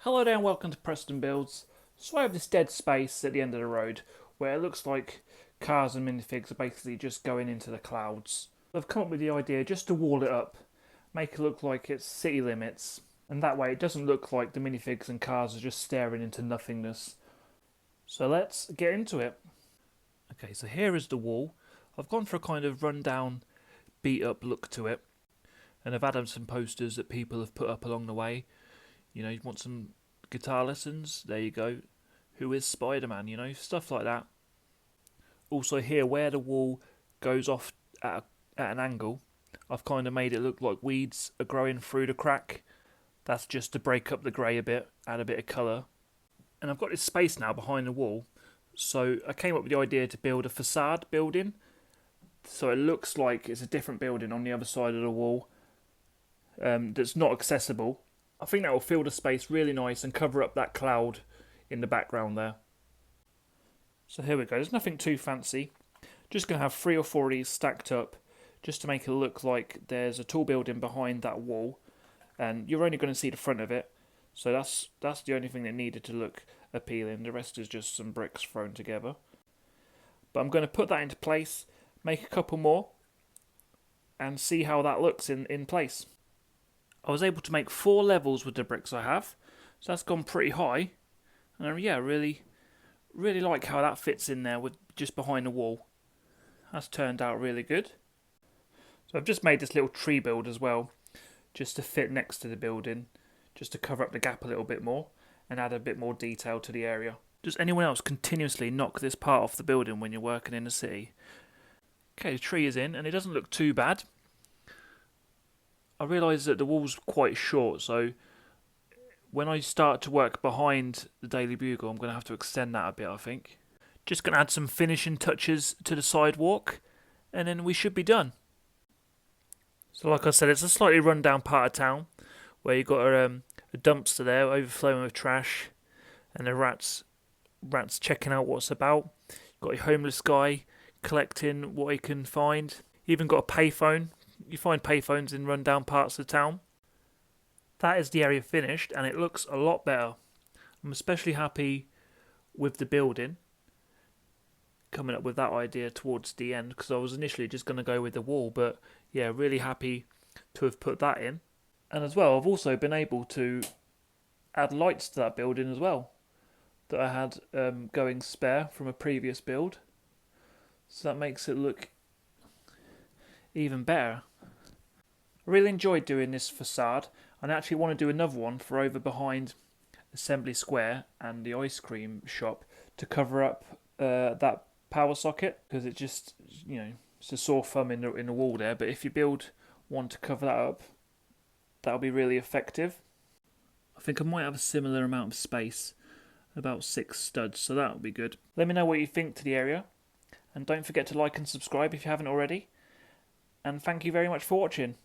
Hello there and welcome to Preston Builds. So I have this dead space at the end of the road where it looks like cars and minifigs are basically just going into the clouds. I've come up with the idea just to wall it up, make it look like it's city limits, and that way it doesn't look like the minifigs and cars are just staring into nothingness. So let's get into it. Okay, so here is the wall. I've gone for a kind of rundown, beat up look to it, and I've added some posters that people have put up along the way. You know, you want some guitar lessons? There you go. Who is Spider-Man? You know, stuff like that. Also here, where the wall goes off at an angle, I've kind of made it look like weeds are growing through the crack. That's just to break up the grey a bit, add a bit of colour. And I've got this space now behind the wall, so I came up with the idea to build a facade building, so it looks like it's a different building on the other side of the wall that's not accessible. I think that will fill the space really nice and cover up that cloud in the background there. So here we go, there's nothing too fancy. Just going to have 3 or 4 of these stacked up just to make it look like there's a tall building behind that wall, and you're only going to see the front of it. So that's the only thing that needed to look appealing. The rest is just some bricks thrown together. But I'm going to put that into place, make a couple more, and see how that looks in place. I was able to make 4 levels with the bricks I have, so that's gone pretty high. And yeah, really like how that fits in there with just behind the wall. That's turned out really good. So I've just made this little tree build as well, just to fit next to the building, just to cover up the gap a little bit more and add a bit more detail to the area. Does anyone else continuously knock this part off the building when you're working in the city? Okay, the tree is in and it doesn't look too bad. I realise that the wall's quite short, so when I start to work behind the Daily Bugle, I'm going to have to extend that a bit, I think. Just going to add some finishing touches to the sidewalk, and then we should be done. So like I said, it's a slightly run-down part of town, where you've got a dumpster there overflowing with trash, and the rats checking out what's about. You've got your homeless guy collecting what he can find. You even got a payphone. You find payphones in run-down parts of town. That is the area finished, and it looks a lot better. I'm especially happy with the building, coming up with that idea towards the end, because I was initially just going to go with the wall, but yeah, really happy to have put that in. And as well, I've also been able to add lights to that building as well, that I had going spare from a previous build. So that makes it look even better. I really enjoyed doing this facade, and I actually want to do another one for over behind Assembly Square and the ice cream shop to cover up that power socket, because it just, you know, it's a sore thumb in the wall there. But if you build one to cover that up, that'll be really effective. I think I might have a similar amount of space, about 6 studs, so that'll be good. Let me know what you think to the area, and don't forget to like and subscribe if you haven't already. And thank you very much for watching.